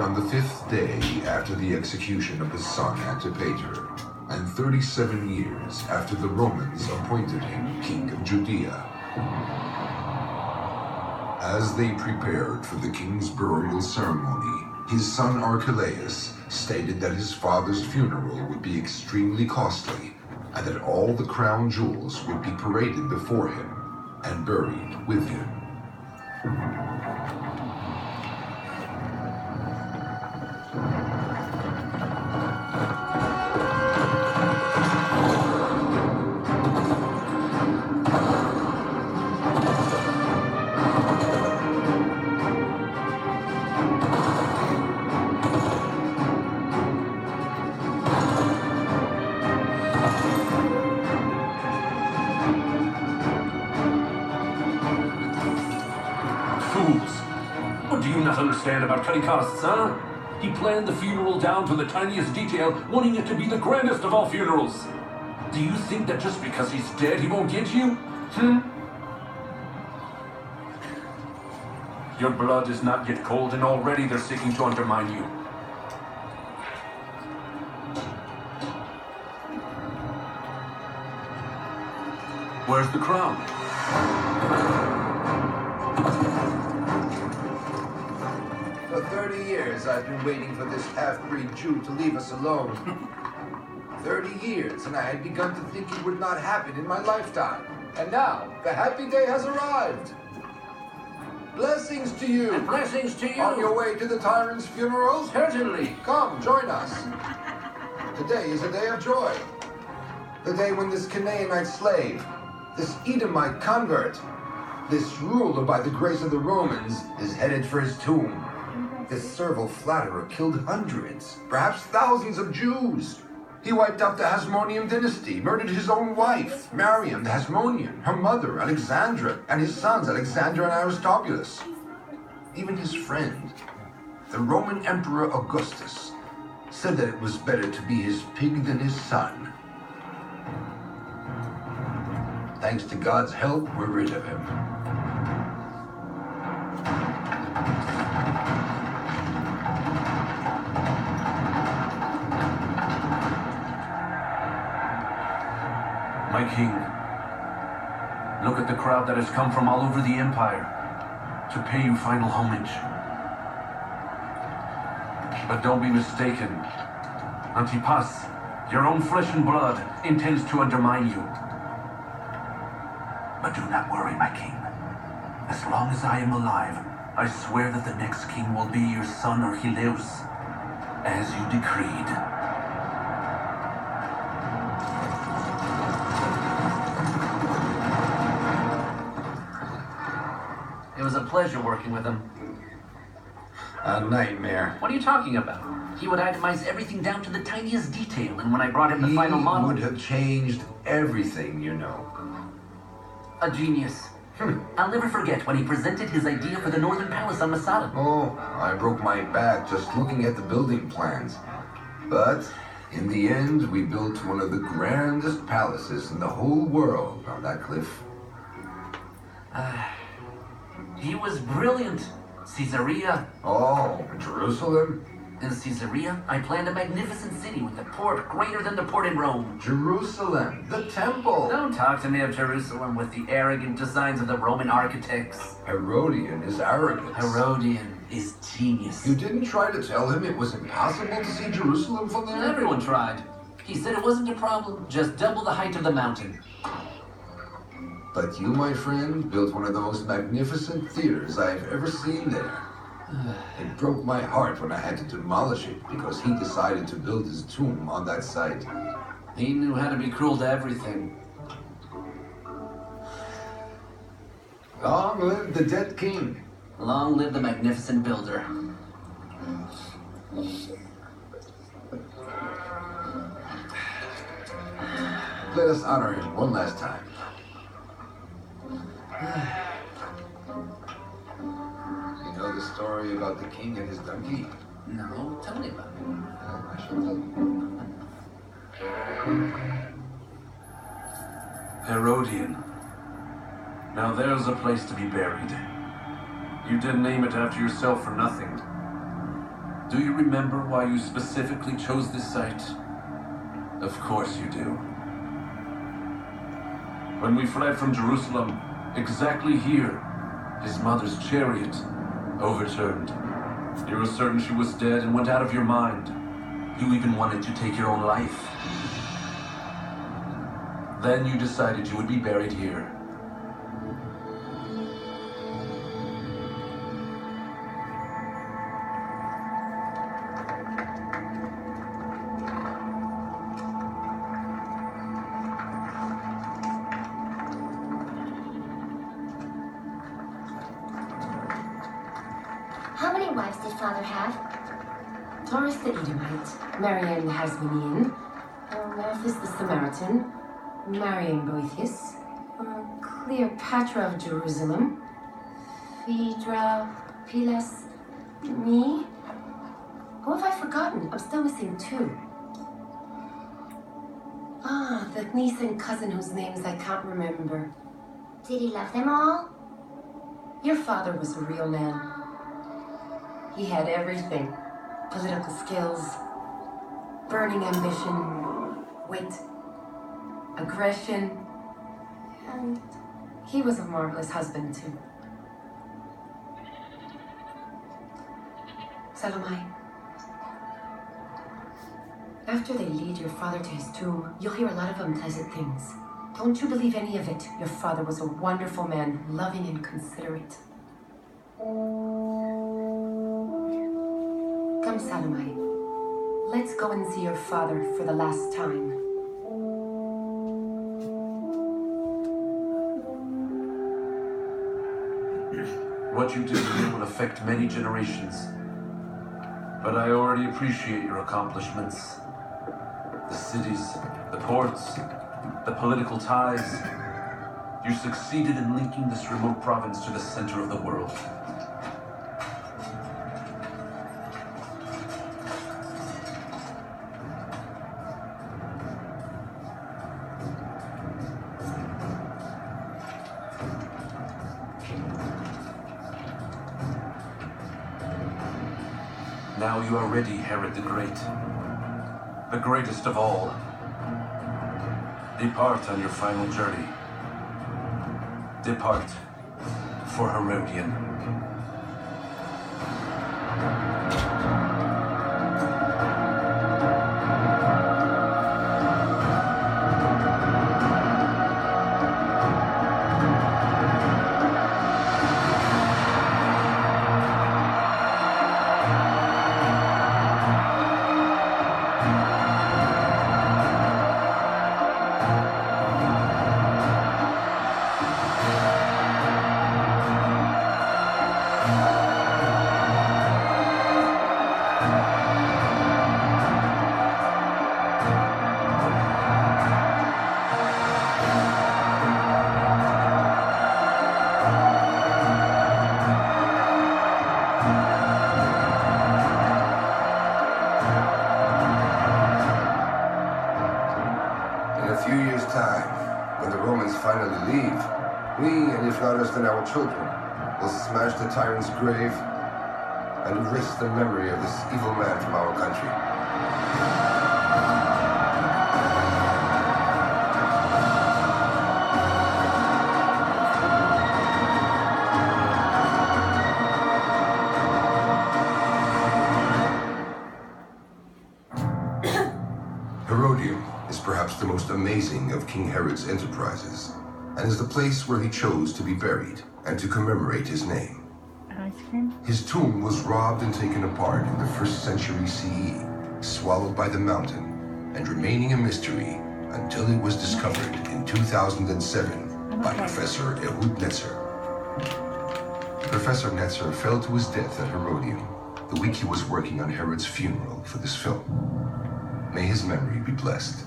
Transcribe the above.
died on the 5th day after the execution of his son Antipater, and 37 years after the Romans appointed him king of Judea. As they prepared for the king's burial ceremony, his son Archelaus stated that his father's funeral would be extremely costly, and that all the crown jewels would be paraded before him and buried with him. About cutting costs, huh? He planned the funeral down to the tiniest detail, wanting it to be the grandest of all funerals. Do you think that just because he's dead, he won't get you? Your blood is not yet cold, and already they're seeking to undermine you. Where's the crown? For 30 years, I've been waiting for this half-breed Jew to leave us alone. 30 years, and I had begun to think it would not happen in my lifetime. And now, the happy day has arrived. Blessings to you. And blessings to you. On your way to the tyrant's funeral? Certainly. Come, join us. Today is a day of joy. The day when this Canaanite slave, this Edomite convert, this ruler by the grace of the Romans, is headed for his tomb. This servile flatterer killed hundreds, perhaps thousands of Jews. He wiped out the Hasmonean dynasty, murdered his own wife, Mariam the Hasmonean, her mother, Alexandra, and his sons, Alexander and Aristobulus. Even his friend, the Roman Emperor Augustus, said that it was better to be his pig than his son. Thanks to God's help, we're rid of him. My king, look at the crowd that has come from all over the empire to pay you final homage. But don't be mistaken. Antipus, your own flesh and blood, intends to undermine you. But do not worry, my king. As long as I am alive, I swear that the next king will be your son Archelaus, as you decreed. It was a pleasure working with him. A nightmare. What are you talking about? He would itemize everything down to the tiniest detail, and when I brought him the final model... He would have changed everything, you know. A genius. I'll never forget when he presented his idea for the Northern Palace on Masada. Oh, I broke my back just looking at the building plans. But, in the end, we built one of the grandest palaces in the whole world on that cliff. He was brilliant. Caesarea. Oh, Jerusalem? In Caesarea, I planned a magnificent city with a port greater than the port in Rome. Jerusalem, the temple. Don't talk to me of Jerusalem with the arrogant designs of the Roman architects. Herodian is arrogance. Herodian is genius. You didn't try to tell him it was impossible to see Jerusalem from there? Everyone tried. He said it wasn't a problem, just double the height of the mountain. But you, my friend, built one of the most magnificent theaters I've ever seen there. It broke my heart when I had to demolish it because he decided to build his tomb on that site. He knew how to be cruel to everything. Long live the dead king. Long live the magnificent builder. Let us honor him one last time. You know the story about the king and his donkey? No, tell me about it. I shall tell you. Herodian. Now there's a place to be buried. You didn't name it after yourself for nothing. Do you remember why you specifically chose this site? Of course you do. When we fled from Jerusalem, exactly here, his mother's chariot overturned. You were certain she was dead and went out of your mind. You even wanted to take your own life. Then you decided you would be buried here. How many wives did Father have? Taurus the Edomite, Marianne the Hasmonean, Malthus the Samaritan, Marian Boethius, Cleopatra of Jerusalem, Phaedra, Pilas, me. Who have I forgotten? I'm still missing two. The niece and cousin whose names I can't remember. Did he love them all? Your father was a real man. He had everything. Political skills, burning ambition, wit, aggression, and he was a marvelous husband too. Salomai, after they lead your father to his tomb, you'll hear a lot of unpleasant things. Don't you believe any of it. Your father was a wonderful man, loving and considerate. Come, Salomai. Let's go and see your father for the last time. What you did here will affect many generations. But I already appreciate your accomplishments. The cities, the ports, the political ties. You succeeded in linking this remote province to the center of the world. Now you are ready, Herod the Great. The greatest of all. Depart on your final journey. Depart for Herodian. And our children will smash the tyrant's grave and erase the memory of this evil man from our country. Herodium is perhaps the most amazing of King Herod's enterprises, and is the place where he chose to be buried and to commemorate his name. Ice cream? His tomb was robbed and taken apart in the 1st century CE, swallowed by the mountain, and remaining a mystery until it was discovered in 2007 by Professor Ehud Netzer. Professor Netzer fell to his death at Herodium the week he was working on Herod's funeral for this film. May his memory be blessed.